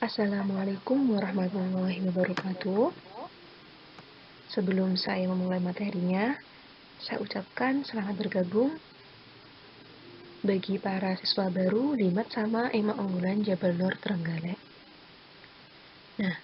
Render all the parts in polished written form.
Assalamualaikum warahmatullahi wabarakatuh. Sebelum saya memulai materinya, saya ucapkan selamat bergabung bagi para siswa baru di Mat sama Ema Unggulan Jabal Nur Trenggalek. Nah,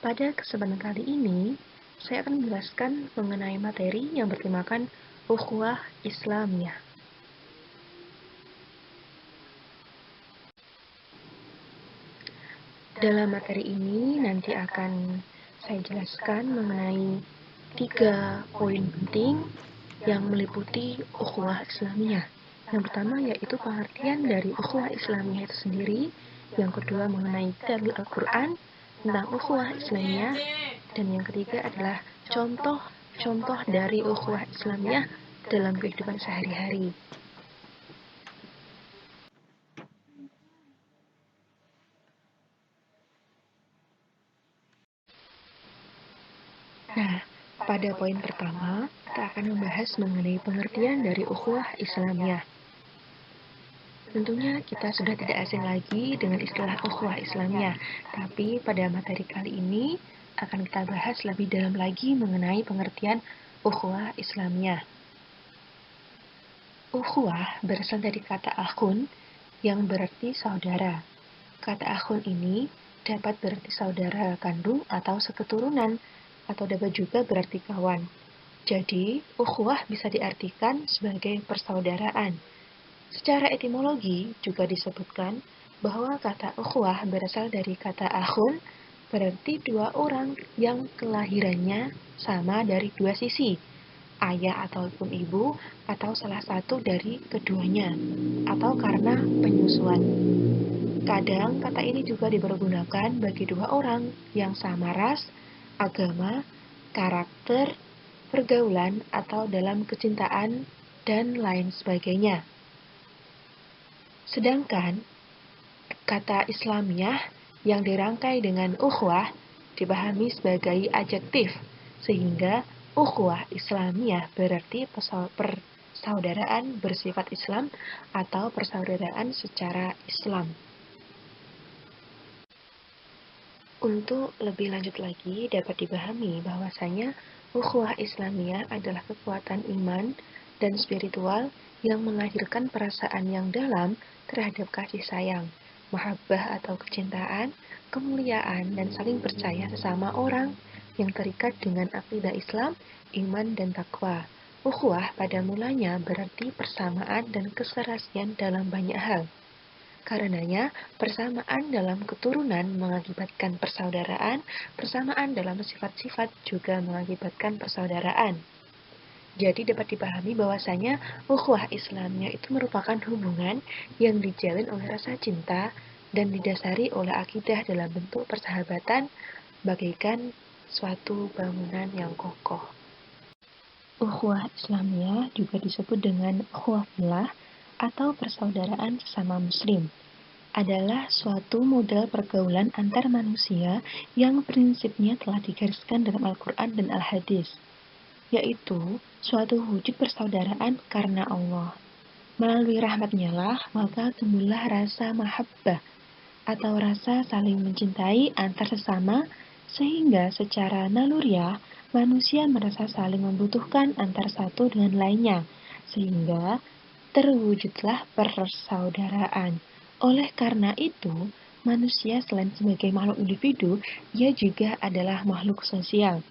pada kesempatan kali ini, saya akan menjelaskan mengenai materi yang bertemakan Ukhuwah Islamiyah. Dalam materi ini nanti akan saya jelaskan mengenai 3 poin penting yang meliputi ukhuwah Islamiyah. Yang pertama yaitu pengertian dari ukhuwah Islamiyah itu sendiri. Yang kedua mengenai dalil Al-Quran tentang ukhuwah Islamiyah. Dan yang ketiga adalah contoh-contoh dari ukhuwah Islamiyah dalam kehidupan sehari-hari. Nah, pada poin pertama, kita akan membahas mengenai pengertian dari ukhuwah Islamiyah. Tentunya kita sudah tidak asing lagi dengan istilah ukhuwah Islamiyah, tapi pada materi kali ini akan kita bahas lebih dalam lagi mengenai pengertian ukhuwah Islamiyah. Ukhuwah berasal dari kata akhun yang berarti saudara. Kata akhun ini dapat berarti saudara kandung atau seketurunan, atau dapat juga berarti kawan. Jadi, ukhuwah bisa diartikan sebagai persaudaraan. Secara etimologi juga disebutkan bahwa kata ukhuwah berasal dari kata akhun, berarti dua orang yang kelahirannya sama dari dua sisi, ayah ataupun ibu, atau salah satu dari keduanya, atau karena penyusuan. Kadang kata ini juga dipergunakan bagi dua orang yang sama ras, agama, karakter, pergaulan, atau dalam kecintaan, dan lain sebagainya. Sedangkan kata Islamiyah yang dirangkai dengan ukhwah dipahami sebagai adjektif, sehingga ukhwah Islamiyah berarti persaudaraan bersifat Islam atau persaudaraan secara Islam. Untuk lebih lanjut lagi dapat dipahami bahwasanya ukhuwah Islamiyah adalah kekuatan iman dan spiritual yang melahirkan perasaan yang dalam terhadap kasih sayang, mahabbah atau kecintaan, kemuliaan, dan saling percaya sesama orang yang terikat dengan akidah Islam, iman, dan takwa. Ukhuwah pada mulanya berarti persamaan dan keserasian dalam banyak hal. Karenanya, persamaan dalam keturunan mengakibatkan persaudaraan, persamaan dalam sifat-sifat juga mengakibatkan persaudaraan. Jadi dapat dipahami bahwasanya ukhuwah Islamiyah itu merupakan hubungan yang dijalin oleh rasa cinta dan didasari oleh akidah dalam bentuk persahabatan bagaikan suatu bangunan yang kokoh. Ukhuwah Islamiyah juga disebut dengan ukhuwah fillah atau persaudaraan sesama muslim. Adalah suatu model pergaulan antar manusia yang prinsipnya telah digariskan dalam Al-Quran dan Al-Hadis, yaitu suatu wujud persaudaraan karena Allah. Melalui rahmatnya lah, maka tumbuhlah rasa mahabbah atau rasa saling mencintai antar sesama, sehingga secara naluriah manusia merasa saling membutuhkan antar satu dengan lainnya, sehingga terwujudlah persaudaraan. Oleh karena itu, manusia selain sebagai makhluk individu, ia juga adalah makhluk sosial.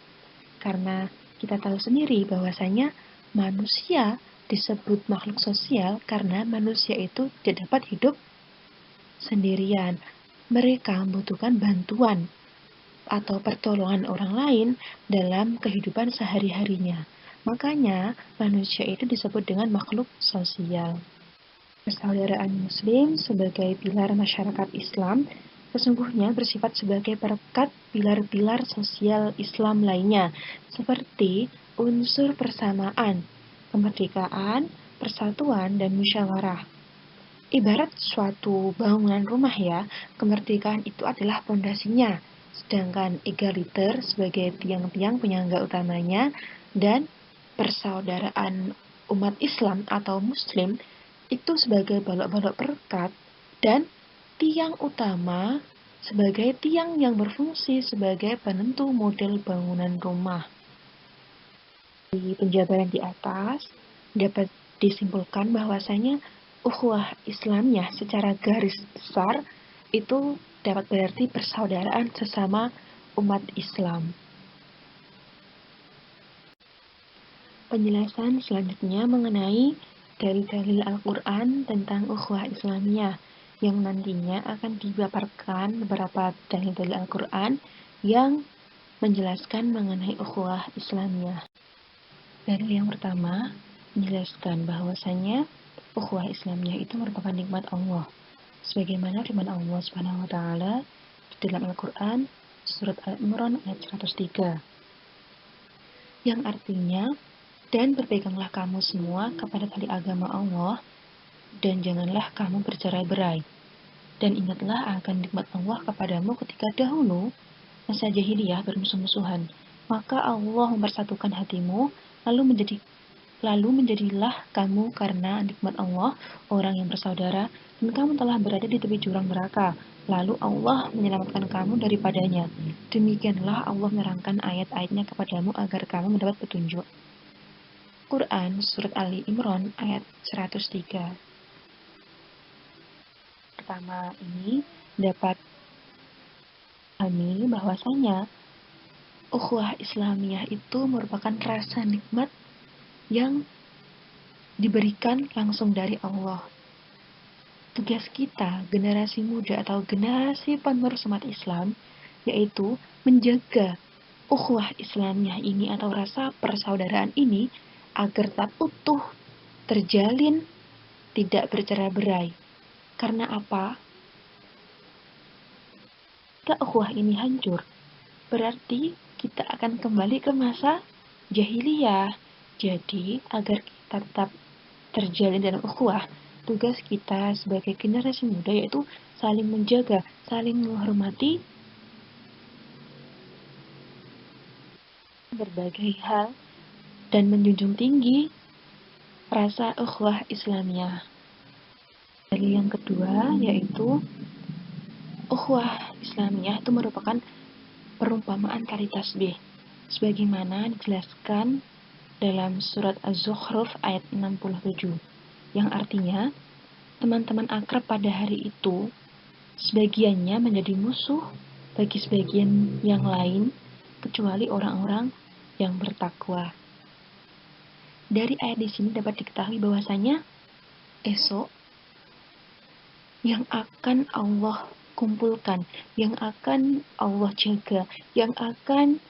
Karena kita tahu sendiri bahwasanya manusia disebut makhluk sosial karena manusia itu tidak dapat hidup sendirian. Mereka membutuhkan bantuan atau pertolongan orang lain dalam kehidupan sehari-harinya. Makanya manusia itu disebut dengan makhluk sosial. Persaudaraan Muslim sebagai pilar masyarakat Islam sesungguhnya bersifat sebagai perekat pilar-pilar sosial Islam lainnya, seperti unsur persamaan, kemerdekaan, persatuan, dan musyawarah. Ibarat suatu bangunan rumah ya, kemerdekaan itu adalah pondasinya, sedangkan egaliter sebagai tiang-tiang penyangga utamanya, dan persaudaraan umat Islam atau Muslim itu sebagai balok-balok perekat dan tiang utama sebagai tiang yang berfungsi sebagai penentu model bangunan rumah. Di penjabaran di atas, dapat disimpulkan bahwasanya ukhuwah Islamiyah secara garis besar itu dapat berarti persaudaraan sesama umat Islam. Penjelasan selanjutnya mengenai dalil-dalil Al-Quran tentang ukhuwah Islamiyah, yang nantinya akan dipaparkan beberapa dalil-dalil Al-Quran yang menjelaskan mengenai ukhuwah Islamiyah. Dalil yang pertama menjelaskan bahwasanya ukhuwah Islamiyah itu merupakan nikmat Allah, sebagaimana firman Allah Subhanahu wa taala di dalam Al-Quran surat Al-Imran ayat 103, yang artinya, dan berpeganglah kamu semua kepada tali agama Allah, dan janganlah kamu bercerai-berai. Dan ingatlah akan nikmat Allah kepadamu ketika dahulu masa jahiliyah bermusuh-musuhan. Maka Allah mempersatukan hatimu, lalu menjadilah kamu karena nikmat Allah orang yang bersaudara, dan kamu telah berada di tepi jurang neraka. Lalu Allah menyelamatkan kamu daripadanya. Demikianlah Allah menerangkan ayat-ayatnya kepadamu agar kamu mendapat petunjuk. Quran Surat Ali Imran ayat 103. Pertama ini dapat kami bahwasanya ukhuwah Islamiyah itu merupakan rasa nikmat yang diberikan langsung dari Allah. Tugas kita, generasi muda atau generasi penerus umat Islam, yaitu menjaga ukhuwah Islamiyah ini atau rasa persaudaraan ini agar tetap utuh, terjalin, tidak bercerai-berai. Karena apa? Jika ukhuwah ini hancur, berarti kita akan kembali ke masa jahiliyah. Jadi, agar kita tetap terjalin dalam ukhuwah, tugas kita sebagai generasi muda yaitu saling menjaga, saling menghormati berbagai hal dan menjunjung tinggi rasa ukhuwah Islamiyah. Dalil yang kedua yaitu ukhuwah Islamiyah itu merupakan perumpamaan tali tasbih, sebagaimana dijelaskan dalam surat Az-Zukhruf ayat 67, yang artinya teman-teman akrab pada hari itu sebagiannya menjadi musuh bagi sebagian yang lain kecuali orang-orang yang bertakwa. Dari ayat di sini dapat diketahui bahwasanya esok yang akan Allah kumpulkan, yang akan Allah jaga, yang akan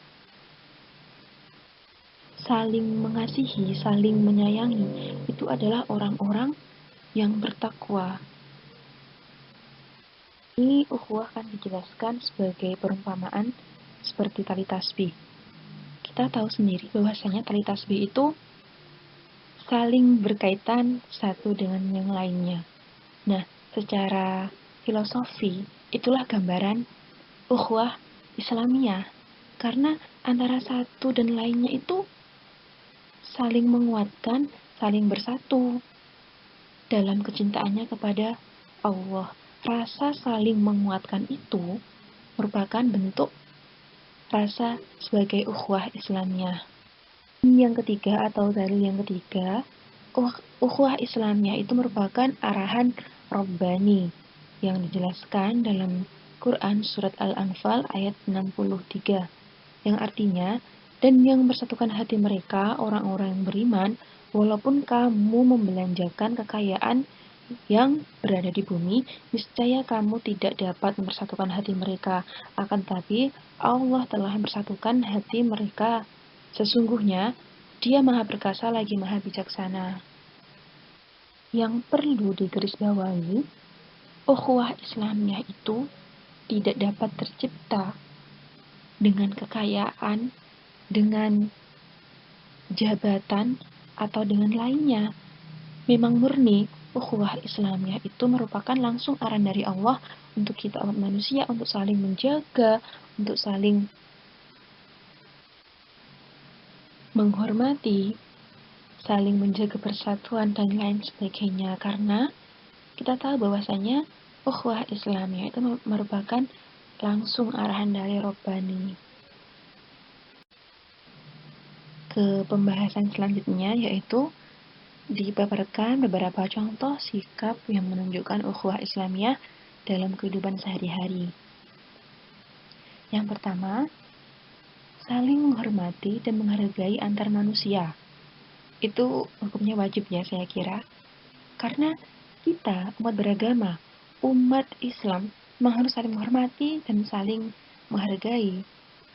saling mengasihi, saling menyayangi, itu adalah orang-orang yang bertakwa. Ini ukhuwah akan dijelaskan sebagai perumpamaan seperti tali tasbih. Kita tahu sendiri bahwasanya tali tasbih itu saling berkaitan satu dengan yang lainnya. Nah, secara filosofi, itulah gambaran ukhuwah Islamiyah. Karena antara satu dan lainnya itu saling menguatkan, saling bersatu dalam kecintaannya kepada Allah. Rasa saling menguatkan itu merupakan bentuk rasa sebagai ukhuwah Islamiyah. Yang ketiga atau dalil yang ketiga, ukhuwah Islamiyah itu merupakan arahan Rabbani yang dijelaskan dalam Quran Surat Al-Anfal ayat 63, yang artinya, dan yang bersatukan hati mereka, orang-orang yang beriman, walaupun kamu membelanjakan kekayaan yang berada di bumi, niscaya kamu tidak dapat mempersatukan hati mereka, akan tetapi Allah telah mempersatukan hati mereka. Sesungguhnya, Dia Maha Perkasa lagi Maha Bijaksana. Yang perlu digarisbawahi, ukhuwah Islamiyah itu tidak dapat tercipta dengan kekayaan, dengan jabatan, atau dengan lainnya. Memang murni, ukhuwah Islamiyah itu merupakan langsung arahan dari Allah untuk kita umat manusia, untuk saling menjaga, untuk saling menghormati, saling menjaga persatuan, dan lain sebagainya. Karena kita tahu bahwasanya ukhuwah Islamiyah itu merupakan langsung arahan dari Robbani. Ke pembahasan selanjutnya, yaitu dipaparkan beberapa contoh sikap yang menunjukkan ukhuwah Islamiyah dalam kehidupan sehari-hari. Yang pertama, saling menghormati dan menghargai antar manusia. Itu hukumnya wajib ya, saya kira. Karena kita umat beragama, umat Islam, memang harus saling menghormati dan saling menghargai.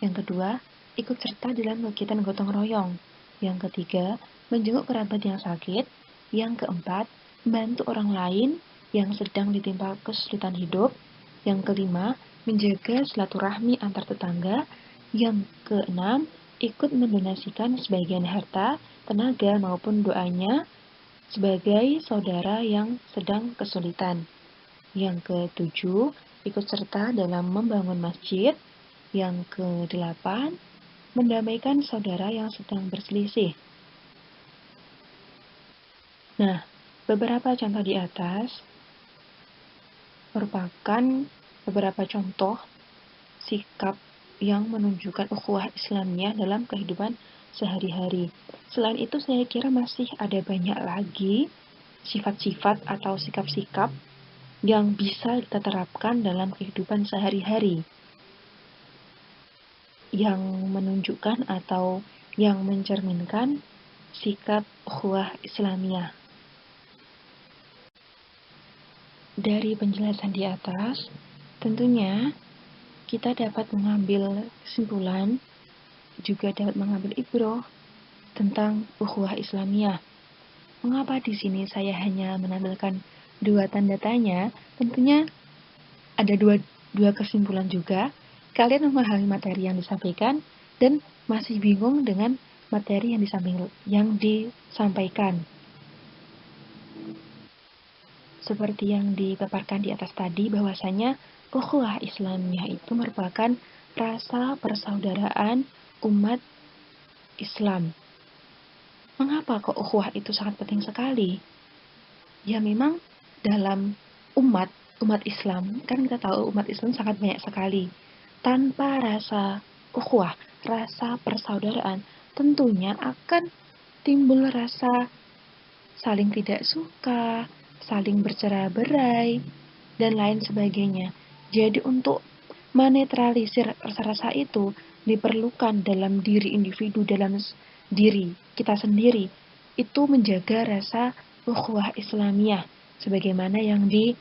Yang kedua, ikut serta dalam kegiatan gotong royong. Yang ketiga, menjenguk kerabat yang sakit. Yang keempat, membantu orang lain yang sedang ditimpa kesulitan hidup. Yang kelima, menjaga silaturahmi antar tetangga. Yang keenam, ikut mendonasikan sebagian harta, tenaga maupun doanya sebagai saudara yang sedang kesulitan. Yang ketujuh, ikut serta dalam membangun masjid. Yang kedelapan, mendamaikan saudara yang sedang berselisih. Nah, beberapa contoh di atas merupakan beberapa contoh sikap yang menunjukkan ukhuwah Islamiyah dalam kehidupan sehari-hari. Selain itu, saya kira masih ada banyak lagi sifat-sifat atau sikap-sikap yang bisa kita terapkan dalam kehidupan sehari-hari, yang menunjukkan atau yang mencerminkan sikap ukhuwah Islamiyah. Dari penjelasan di atas, tentunya kita dapat mengambil kesimpulan, juga dapat mengambil ibroh tentang ukhuwah Islamiyah. Mengapa di sini saya hanya menampilkan dua tanda tanya? Tentunya ada dua kesimpulan juga. Kalian memahami materi yang disampaikan dan masih bingung dengan materi yang disampaikan. Seperti yang dipaparkan di atas tadi, bahwasanya ukhuwah Islamiyah itu merupakan rasa persaudaraan umat Islam. Mengapa kok ukhuwah itu sangat penting sekali? Ya memang dalam umat Islam, kan kita tahu umat Islam sangat banyak sekali. Tanpa rasa ukhuwah, rasa persaudaraan, tentunya akan timbul rasa saling tidak suka, saling bercerai-berai, dan lain sebagainya. Jadi untuk menetralisir rasa-rasa itu diperlukan dalam diri individu, dalam diri kita sendiri, itu menjaga rasa ukhuwah Islamiyah sebagaimana yang di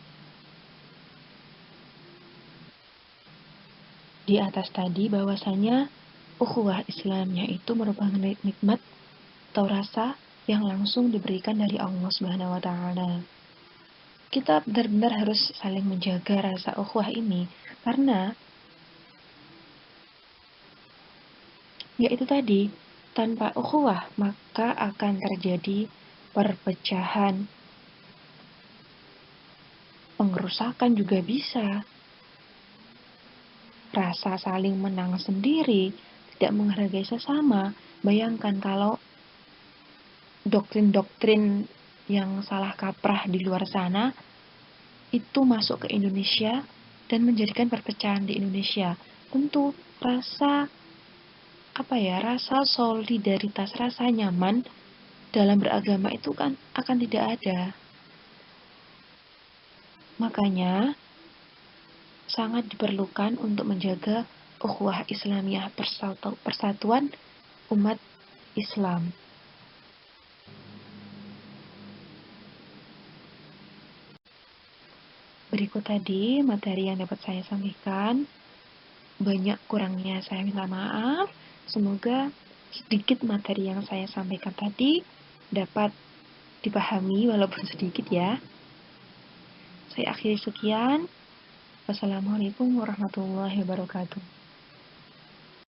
atas tadi, bahwasanya ukhuwah Islamiyah itu merupakan nikmat atau rasa yang langsung diberikan dari Allah Subhanahu wa taala. Kita benar-benar harus saling menjaga rasa ukhuwah ini, karena yaitu tadi, tanpa ukhuwah maka akan terjadi perpecahan, pengerusakan juga bisa, rasa saling menang sendiri, tidak menghargai sesama. Bayangkan kalau doktrin-doktrin yang salah kaprah di luar sana itu masuk ke Indonesia dan menjadikan perpecahan di Indonesia. Tentu rasa solidaritas, rasa nyaman dalam beragama itu kan akan tidak ada. Makanya sangat diperlukan untuk menjaga ukhuwah Islamiyah, persatuan umat Islam. Berikut tadi materi yang dapat saya sampaikan. Banyak kurangnya saya minta maaf. Semoga sedikit materi yang saya sampaikan tadi dapat dipahami walaupun sedikit ya. Saya akhiri sekian. Wassalamualaikum warahmatullahi wabarakatuh.